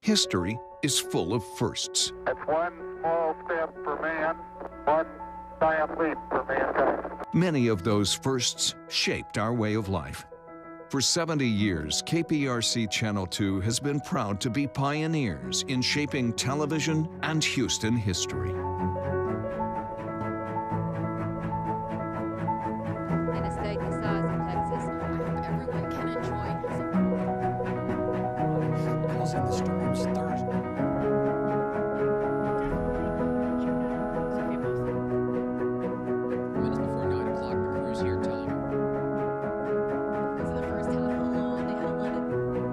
History is full of firsts. That's one small step for man, one giant leap for mankind. Many of those firsts shaped our way of life. For 70 years, KPRC Channel 2 has been proud to be pioneers in shaping television and Houston history. In a state the size of Texas, I hope everyone can enjoy Causing the storms Thursday. Minutes before 9 o'clock, the crews here telling me. This is the first time in a long they haven't let it. As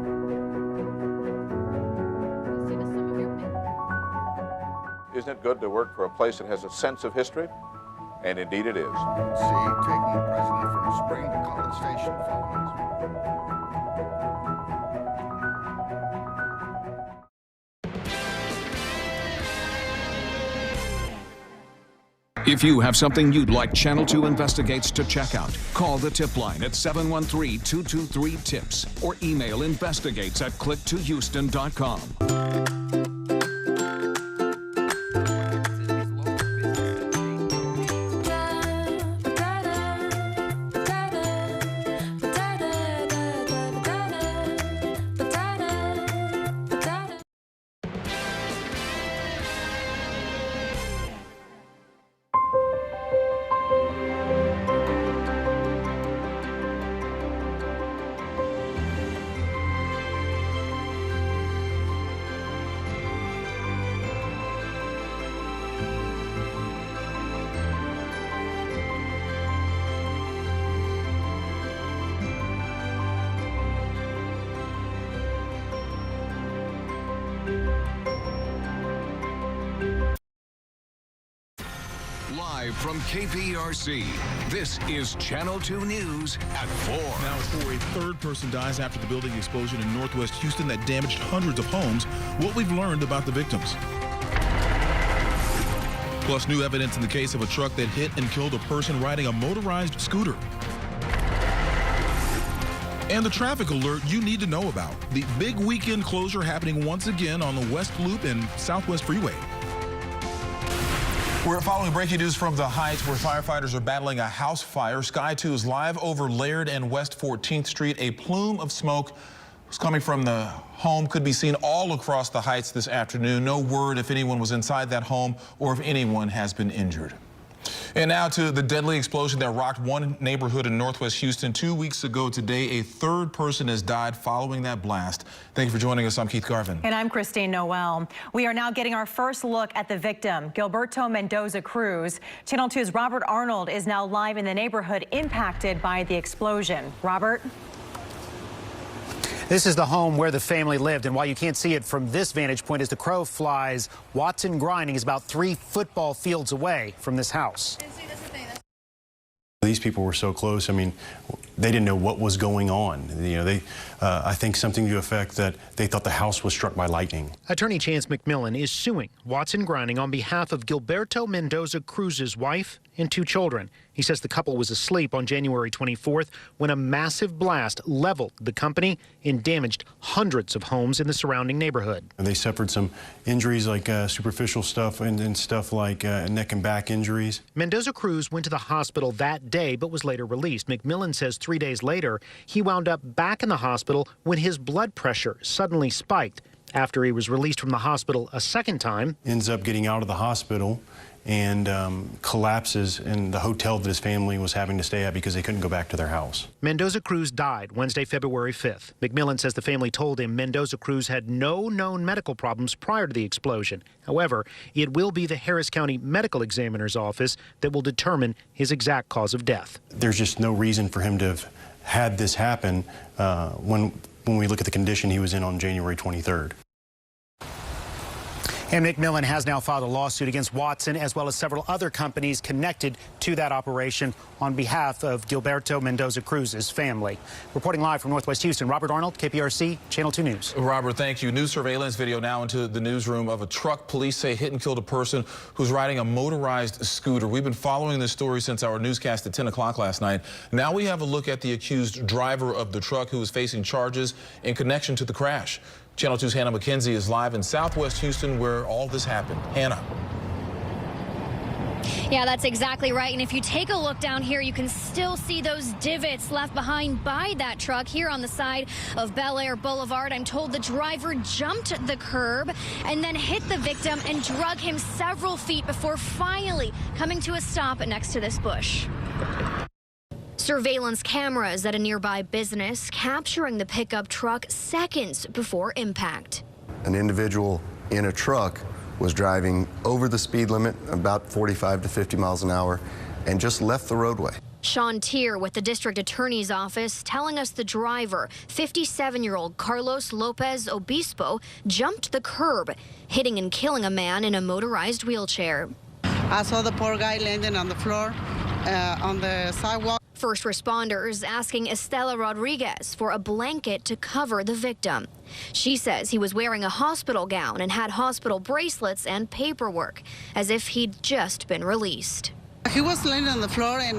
soon as some of your Isn't it good to work for a place that has a sense of history? And indeed it is. See, taking the president from Spring to College Station following his If you have something you'd like Channel 2 Investigates to check out, call the tip line at 713-223-TIPS or email investigates@click2houston.com. Live from KPRC, this is Channel 2 News at 4. Now at 4, a third person dies after the building explosion in northwest Houston that damaged hundreds of homes. What we've learned about the victims. Plus new evidence in the case of a truck that hit and killed a person riding a motorized scooter. And the traffic alert you need to know about. The big weekend closure happening once again on the West Loop and Southwest Freeway. We're following breaking news from the Heights, where firefighters are battling a house fire. Sky 2 is live over Laird and West 14th Street. A plume of smoke was coming from the home, could be seen all across the Heights this afternoon. No word if anyone was inside that home or if anyone has been injured. And now to the deadly explosion that rocked one neighborhood in northwest Houston 2 weeks ago today. A third person has died following that blast. Thank you for joining us. I'm Keith Garvin. And I'm Christine Noel. We are now getting our first look at the victim, Gilberto Mendoza Cruz. Channel 2's Robert Arnold is now live in the neighborhood impacted by the explosion. Robert? This is the home where the family lived, and while you can't see it from this vantage point as the crow flies, Watson Grinding is about 3 football fields away from this house. These people were so close. I mean, they didn't know what was going on. You know, I think something to the effect that they thought the house was struck by lightning. Attorney Chance McMillan is suing Watson Grinding on behalf of Gilberto Mendoza Cruz's wife and 2 children. He says the couple was asleep on January 24th when a massive blast leveled the company and damaged hundreds of homes in the surrounding neighborhood. And they suffered some injuries like superficial stuff and stuff like neck and back injuries. Mendoza Cruz went to the hospital that day but was later released. McMillan says 3 days later he wound up back in the hospital when his blood pressure suddenly spiked. After he was released from the hospital a second time, ends up getting out of the hospital and collapses in the hotel that his family was having to stay at because they couldn't go back to their house. Mendoza Cruz died Wednesday, February 5th. McMillan says the family told him Mendoza Cruz had no known medical problems prior to the explosion. However, it will be the Harris County Medical Examiner's office that will determine his exact cause of death. There's just no reason for him to have had this happen when we look at the condition he was in on January 23rd. And McMillan has now filed a lawsuit against Watson as well as several other companies connected to that operation on behalf of Gilberto Mendoza Cruz's family. Reporting live from Northwest Houston, Robert Arnold, KPRC, Channel 2 News. Robert, thank you. New surveillance video now into the newsroom of a truck police say hit and killed a person who's riding a motorized scooter. We've been following this story since our newscast at 10 o'clock last night. Now we have a look at the accused driver of the truck who is facing charges in connection to the crash. Channel 2's Hannah McKenzie is live in Southwest Houston where all this happened. Hannah. Yeah, that's exactly right. And if you take a look down here, you can still see those divots left behind by that truck here on the side of Bel Air Boulevard. I'm told the driver jumped the curb and then hit the victim and drug him several feet before finally coming to a stop next to this bush. Surveillance cameras at a nearby business capturing the pickup truck seconds before impact. An individual in a truck was driving over the speed limit, about 45 to 50 miles an hour, and just left the roadway. Sean Tier with the district attorney's office telling us the driver, 57-year-old Carlos Lopez Obispo, jumped the curb, hitting and killing a man in a motorized wheelchair. I saw the poor guy landing on the floor, on the sidewalk. First responders asking Estela Rodriguez for a blanket to cover the victim. She says he was wearing a hospital gown and had hospital bracelets and paperwork, as if he'd just been released. He was laying on the floor and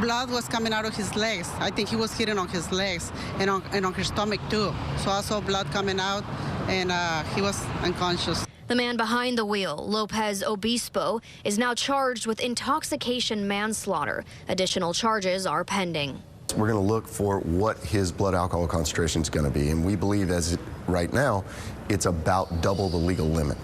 blood was coming out of his legs. I think he was hitting on his legs and on his stomach too. So I saw blood coming out and he was unconscious. The man behind the wheel, Lopez Obispo, is now charged with intoxication manslaughter. Additional charges are pending. We're going to look for what his blood alcohol concentration is going to be, and we believe as right now, it's about double the legal limit.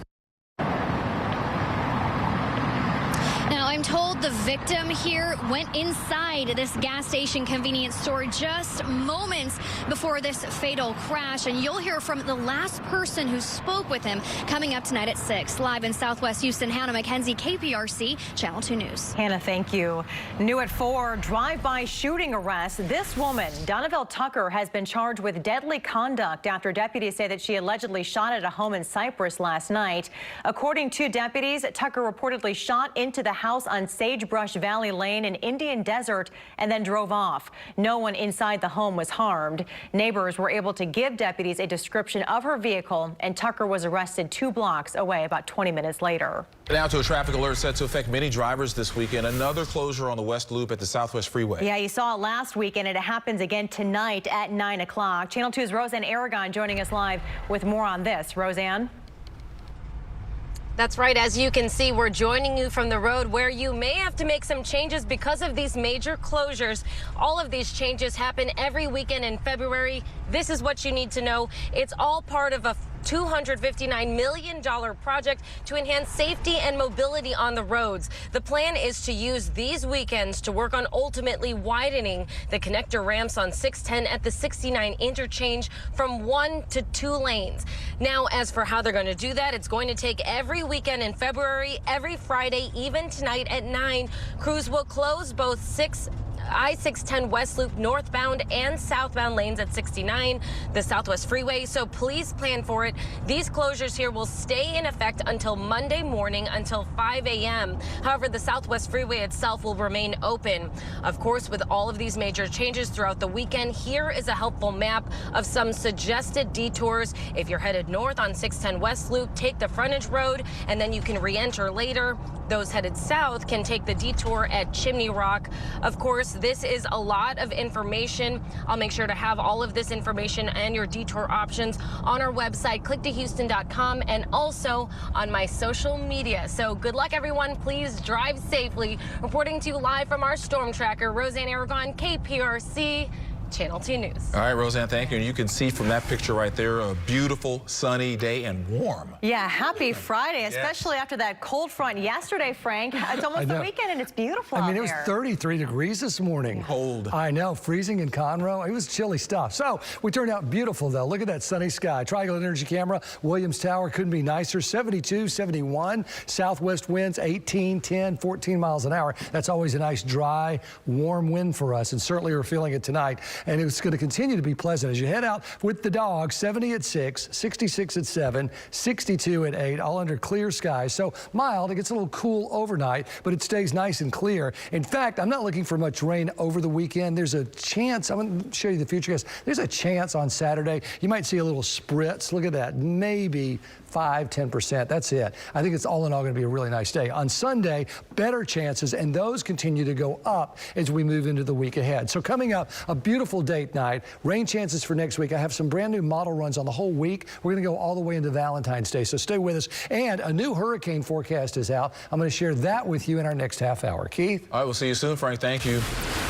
Now, I'm told the victim here went inside this gas station convenience store just moments before this fatal crash, and you'll hear from the last person who spoke with him coming up tonight at 6. Live in Southwest Houston, Hannah McKenzie, KPRC, Channel 2 News. Hannah, thank you. New at 4, drive-by shooting arrest. This woman, Donavelle Tucker, has been charged with deadly conduct after deputies say that she allegedly shot at a home in Cypress last night. According to deputies, Tucker reportedly shot into the house on Sagebrush Valley Lane in Indian Desert and then drove off. No one inside the home was harmed. Neighbors were able to give deputies a description of her vehicle, and Tucker was arrested 2 blocks away about 20 minutes later. Now to a traffic alert set to affect many drivers this weekend. Another closure on the West Loop at the Southwest Freeway. Yeah, you saw it last weekend, and it happens again tonight at 9 o'clock. Channel 2's Roseanne Aragon joining us live with more on this. Roseanne? That's right. As you can see, we're joining you from the road where you may have to make some changes because of these major closures. All of these changes happen every weekend in February. This is what you need to know. It's all part of a $259 million project to enhance safety and mobility on the roads. The plan is to use these weekends to work on ultimately widening the connector ramps on 610 at the 69 interchange from 1 to 2 lanes. Now, as for how they're going to do that, it's going to take every weekend in February, every Friday, even tonight at 9. Crews will close both I-610 West Loop northbound and southbound lanes at 69, the Southwest Freeway, so please plan for it. These closures here will stay in effect until Monday morning until 5 a.m. However, the Southwest Freeway itself will remain open. Of course, with all of these major changes throughout the weekend, here is a helpful map of some suggested detours. If you're headed north on 610 West Loop, take the frontage road, and then you can re-enter later. Those headed south can take the detour at Chimney Rock. Of course, this is a lot of information. I'll make sure to have all of this information and your detour options on our website, clicktohouston.com, and also on my social media. So good luck, everyone. Please drive safely. Reporting to you live from our storm tracker, Roseanne Aragon, KPRC. Channel 2 News. All right, Roseanne, thank you. And you can see from that picture right there, a beautiful sunny day and warm. Yeah, happy Friday, especially after that cold front yesterday, Frank. It's almost the weekend and it's beautiful. I mean, it was 33 degrees this morning. Cold. I know, freezing in Conroe. It was chilly stuff. So we turned out beautiful, though. Look at that sunny sky. Triangle Energy camera, Williams Tower couldn't be nicer. 72, 71. Southwest winds 18, 10, 14 miles an hour. That's always a nice, dry, warm wind for us, and certainly we're feeling it tonight. And it's going to continue to be pleasant as you head out with the dog. 70 at 6, 66 at 7, 62 at 8, all under clear skies. So mild. It gets a little cool overnight, but it stays nice and clear. In fact, I'm not looking for much rain over the weekend. There's a chance. I'm going to show you the FUTURECAST. There's a chance on Saturday. You might see a little spritz. Look at that. Maybe 5–10%. That's it. I think it's all in all going to be a really nice day. On Sunday, better chances, and those continue to go up as we move into the week ahead. So coming up, a beautiful beautiful date night. Rain chances for next week. I have some brand new model runs on the whole week. We're going to go all the way into Valentine's Day, so stay with us. And a new hurricane forecast is out. I'm going to share that with you in our next half hour. Keith? All right, we'll see you soon, Frank. Thank you.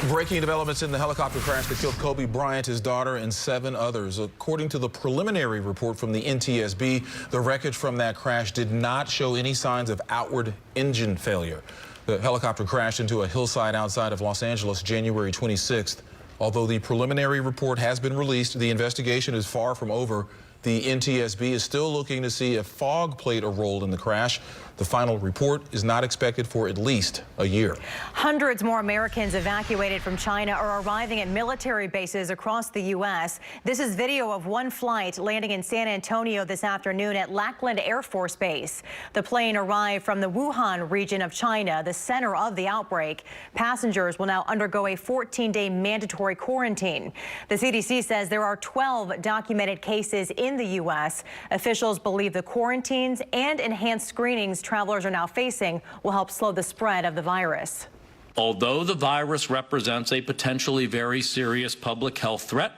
Breaking developments in the helicopter crash that killed Kobe Bryant, his daughter, and 7 others. According to the preliminary report from the NTSB, the wreckage from that crash did not show any signs of outward engine failure. The helicopter crashed into a hillside outside of Los Angeles January 26th. Although the preliminary report has been released, the investigation is far from over. The NTSB is still looking to see if fog played a role in the crash. The final report is not expected for at least a year. Hundreds more Americans evacuated from China are arriving at military bases across the U.S. This is video of one flight landing in San Antonio this afternoon at Lackland Air Force Base. The plane arrived from the Wuhan region of China, the center of the outbreak. Passengers will now undergo a 14-day mandatory quarantine. The CDC says there are 12 documented cases in the U.S. Officials believe the quarantines and enhanced screenings travelers are now facing will help slow the spread of the virus. Although the virus represents a potentially very serious public health threat,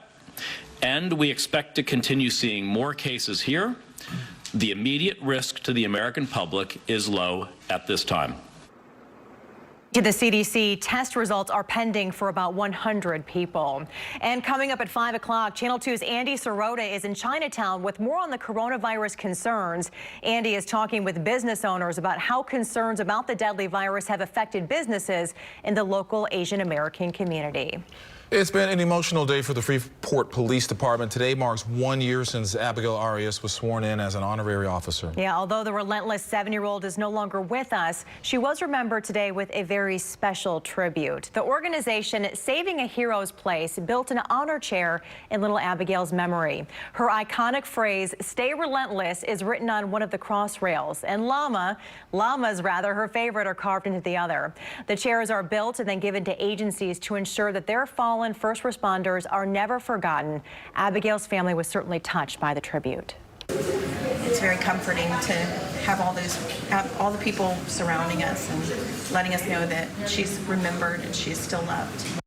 and we expect to continue seeing more cases here, the immediate risk to the American public is low at this time. The CDC test results are pending for about 100 people. And coming up at 5 o'clock, Channel 2's Andy Sirota is in Chinatown with more on the coronavirus concerns. Andy is talking with business owners about how concerns about the deadly virus have affected businesses in the local Asian American community. It's been an emotional day for the Freeport Police Department. Today marks 1 year since Abigail Arias was sworn in as an honorary officer. Yeah, although the relentless 7-year-old is no longer with us, she was remembered today with a very special tribute. The organization Saving a Hero's Place built an honor chair in little Abigail's memory. Her iconic phrase, "Stay relentless," is written on one of the cross rails, and llamas, her favorite, are carved into the other. The chairs are built and then given to agencies to ensure that their fallen first responders are never forgotten. Abigail's family was certainly touched by the tribute. It's very comforting to have all the people surrounding us and letting us know that she's remembered and she's still loved.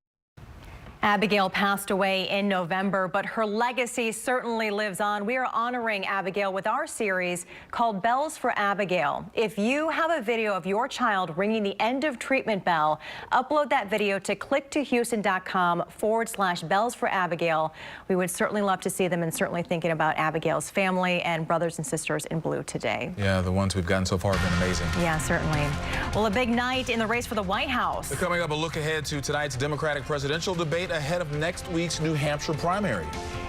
Abigail passed away in November, but her legacy certainly lives on. We are honoring Abigail with our series called Bells for Abigail. If you have a video of your child ringing the end of treatment bell, upload that video to click2houston.com/Bells for Abigail. We would certainly love to see them, and certainly thinking about Abigail's family and brothers and sisters in blue today. Yeah, the ones we've gotten so far have been amazing. Yeah, certainly. Well, a big night in the race for the White House. Coming up, a look ahead to tonight's Democratic presidential debate ahead of next week's New Hampshire primary.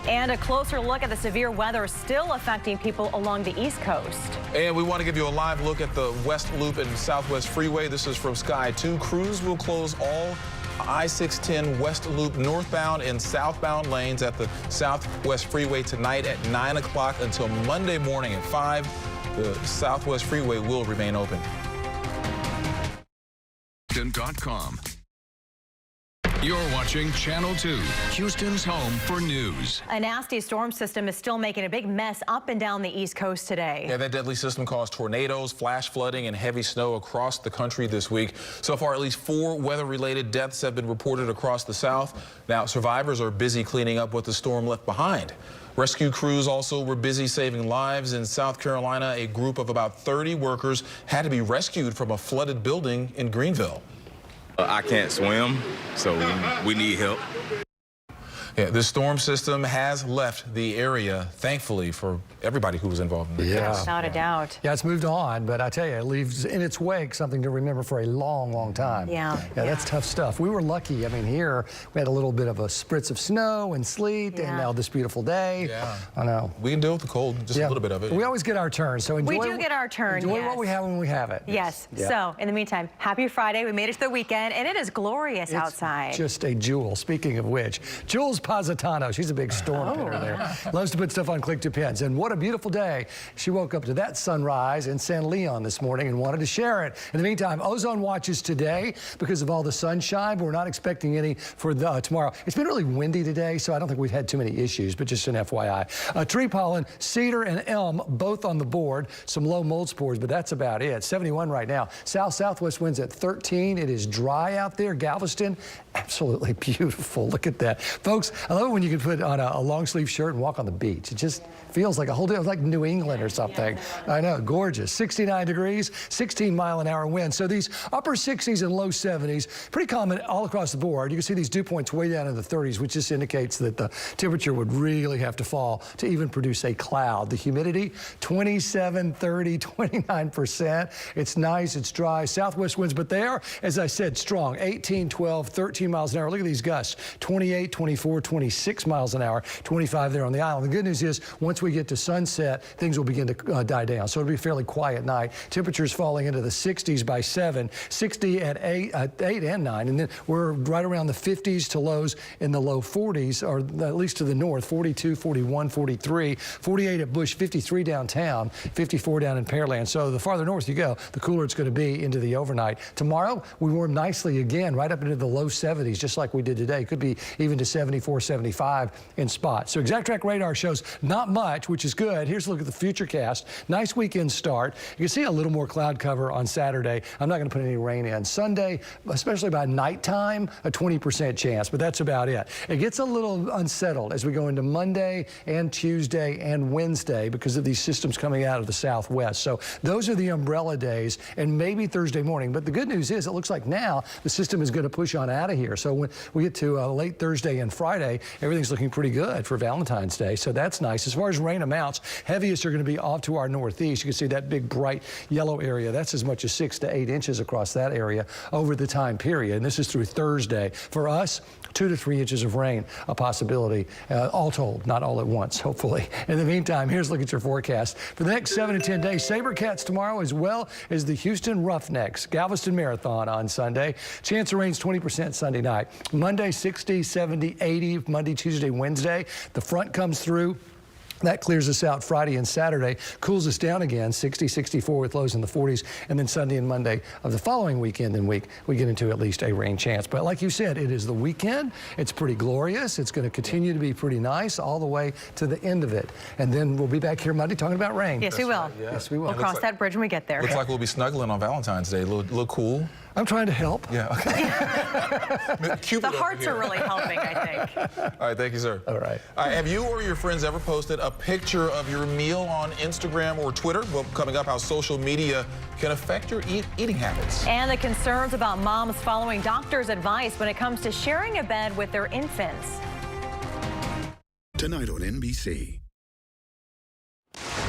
And a closer look at the severe weather still affecting people along the East Coast. And we want to give you a live look at the West Loop and Southwest Freeway. This is from Sky 2. Crews will close all I-610 West Loop northbound and southbound lanes at the Southwest Freeway tonight at 9 o'clock until Monday morning at 5. The Southwest Freeway will remain open. Houston.com. You're watching Channel 2, Houston's home for news. A nasty storm system is still making a big mess up and down the East Coast today. Yeah, that deadly system caused tornadoes, flash flooding, and heavy snow across the country this week. So far, at least 4 weather-related deaths have been reported across the South. Now, survivors are busy cleaning up what the storm left behind. Rescue crews also were busy saving lives. In South Carolina, a group of about 30 workers had to be rescued from a flooded building in Greenville. I can't swim, so we need help. Yeah, the storm system has left the area, thankfully, for everybody who was involved in the case. Without a doubt. Yeah, it's moved on, but I tell you, it leaves in its wake something to remember for a long, long time. Yeah. That's tough stuff. We were lucky. I mean, here we had a little bit of a spritz of snow and sleet, and now this beautiful day. Yeah. I know. We can deal with the cold, just a little bit of it. We always get our turn, so enjoy. We do get our turn, Enjoy yes. what we have when we have it. Yes. Yeah. So, in the meantime, happy Friday. We made it to the weekend, and it is glorious outside. Just a jewel. Speaking of which, Jules Positano, she's a big storm pinner there. Loves to put stuff on Click to Pins. And what a beautiful day. She woke up to that sunrise in San Leon this morning and wanted to share it. In the meantime, ozone watches today because of all the sunshine, but we're not expecting any for tomorrow. It's been really windy today, so I don't think we've had too many issues, but just an FYI. Tree pollen, cedar and elm, both on the board. Some low mold spores, but that's about it. 71 right now. South-southwest winds at 13. It is dry out there. Galveston, absolutely beautiful. Look at that. Folks, I love it when you can put on a long sleeve shirt and walk on the beach. It just feels like a whole day, like New England or something. I know, gorgeous. 69 degrees, 16-mile-an-hour wind. So these upper 60s and low 70s, pretty common all across the board. You can see these dew points way down in the 30s, which just indicates that the temperature would really have to fall to even produce a cloud. The humidity, 27, 30, 29%. It's nice, it's dry. Southwest winds, but they are, as I said, strong. 18, 12, 13 miles an hour. Look at these gusts. 28, 24, 26 miles an hour, 25 there on the island. The good news is once we get to sunset, things will begin to die down. So it'll be a fairly quiet night. Temperatures falling into the 60s by 7, 60 at 8 and 9. And then we're right around the 50s to lows in the low 40s, or at least to the north, 42, 41, 43, 48 at Bush, 53 downtown, 54 down in Pearland. So the farther north you go, the cooler it's going to be into the overnight. Tomorrow, we warm nicely again, right up into the low 70s, just like we did today. Could be even to 74, 75 in spots. So Exact Track radar shows not much, which is good. Here's a look at the FutureCast. Nice weekend start. You can see a little more cloud cover on Saturday. I'm not going to put any rain in. Sunday, especially by nighttime, a 20% chance, but that's about it. It gets a little unsettled as we go into Monday and Tuesday and Wednesday because of these systems coming out of the southwest. So those are the umbrella days, and maybe Thursday morning. But the good news is it looks like now the system is going to push on out of here. So when we get to late Thursday and Friday, everything's looking pretty good for Valentine's Day. So that's nice. As far as rain amounts, heaviest are going to be off to our northeast. You can see that big bright yellow area. That's as much as 6 to 8 inches across that area over the time period. And this is through Thursday. For us, 2 to 3 inches of rain, a possibility, all told, not all at once, hopefully. In the meantime, here's a look at your forecast. For the next 7 to 10 days, Sabercats tomorrow, as well as the Houston Roughnecks, Galveston Marathon on Sunday. Chance of rain's 20% Sunday night. Monday, 60, 70, 80, Monday, Tuesday, Wednesday. The front comes through. That clears us out Friday and Saturday, cools us down again, 60, 64 with lows in the 40s, and then Sunday and Monday of the following weekend and week, we get into at least a rain chance. But like you said, it is the weekend. It's pretty glorious. It's going to continue to be pretty nice all the way to the end of it. And then we'll be back here Monday talking about rain. Yes, we will. Right, yeah. Yes, we will. We'll cross that bridge when we get there. Looks like we'll be snuggling on Valentine's Day. A little cool. I'm trying to help. Yeah, okay. The hearts are really helping, I think. All right, thank you, sir. All right. Have you or your friends ever posted a picture of your meal on Instagram or Twitter? Well, coming up, how social media can affect your eating habits. And the concerns about moms following doctors' advice when it comes to sharing a bed with their infants. Tonight on NBC.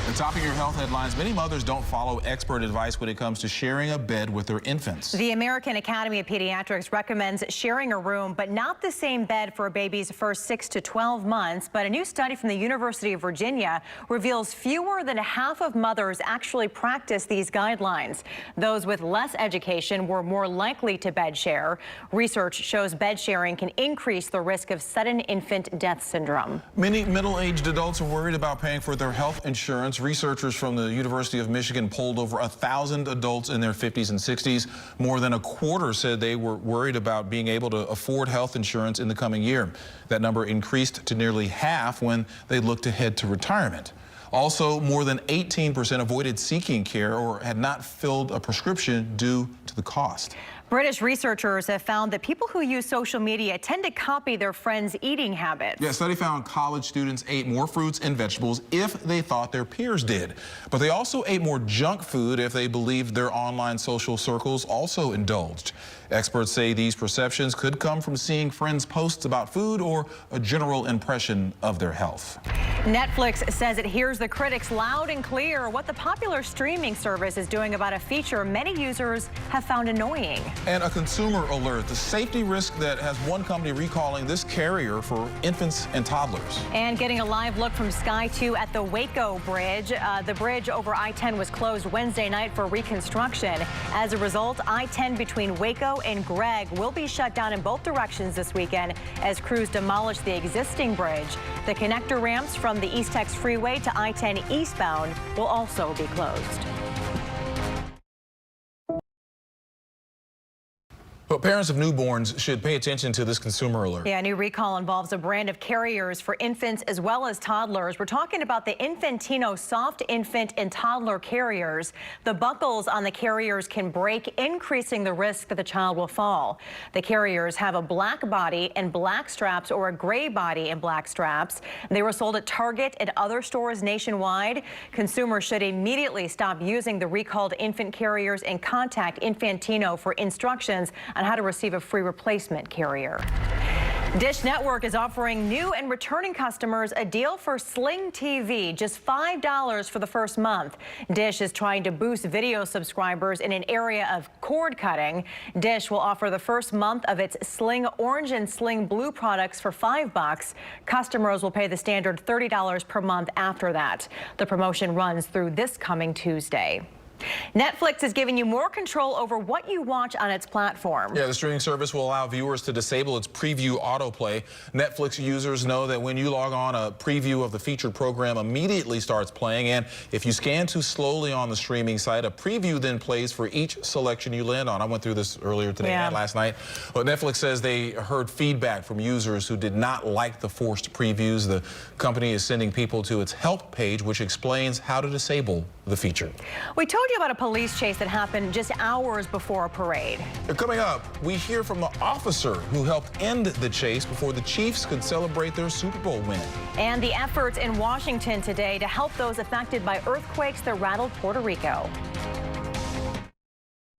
And topping your health headlines, many mothers don't follow expert advice when it comes to sharing a bed with their infants. The American Academy of Pediatrics recommends sharing a room, but not the same bed for a baby's first 6 to 12 months. But a new study from the University of Virginia reveals fewer than half of mothers actually practice these guidelines. Those with less education were more likely to bed share. Research shows bed sharing can increase the risk of sudden infant death syndrome. Many middle-aged adults are worried about paying for their health insurance. Researchers from the University of Michigan polled over 1,000 adults in their 50s and 60s. More than a quarter said they were worried about being able to afford health insurance in the coming year. That number increased to nearly half when they looked ahead to retirement. Also, more than 18% avoided seeking care or had not filled a prescription due to the cost. British researchers have found that people who use social media tend to copy their friends' eating habits. Yeah, a study found college students ate more fruits and vegetables if they thought their peers did. But they also ate more junk food if they believed their online social circles also indulged. Experts say these perceptions could come from seeing friends' posts about food or a general impression of their health. Netflix says it hears the critics loud and clear what the popular streaming service is doing about a feature many users have found annoying. And a consumer alert, the safety risk that has one company recalling this carrier for infants and toddlers. And getting a live look from Sky 2 at the Waco Bridge. The bridge over I-10 was closed Wednesday night for reconstruction. As a result, I-10 between Waco and Gregg will be shut down in both directions this weekend as crews demolish the existing bridge. The connector ramps from the East Tex Freeway to I-10 eastbound will also be closed. Well, parents of newborns should pay attention to this consumer alert. Yeah, a new recall involves a brand of carriers for infants as well as toddlers. We're talking about the Infantino soft infant and toddler carriers. The buckles on the carriers can break, increasing the risk that the child will fall. The carriers have a black body and black straps or a gray body and black straps. They were sold at Target and other stores nationwide. Consumers should immediately stop using the recalled infant carriers and contact Infantino for instructions on how to receive a free replacement carrier. Dish Network is offering new and returning customers a deal for Sling TV, just $5 for the first month. Dish is trying to boost video subscribers in an area of cord cutting. Dish will offer the first month of its Sling Orange and Sling Blue products for $5. Customers will pay the standard $30 per month after that. The promotion runs through this coming Tuesday. Netflix is giving you more control over what you watch on its platform. Yeah, the streaming service will allow viewers to disable its preview autoplay. Netflix users know that when you log on, a preview of the featured program immediately starts playing. And if you scan too slowly on the streaming site, a preview then plays for each selection you land on. I went through this earlier today and last night. Well, Netflix says they heard feedback from users who did not like the forced previews. The company is sending people to its help page, which explains how to disable the feature. We told you about a police chase that happened just hours before a parade. Coming up, we hear from the officer who helped end the chase before the Chiefs could celebrate their Super Bowl win. And the efforts in Washington today to help those affected by earthquakes that rattled Puerto Rico.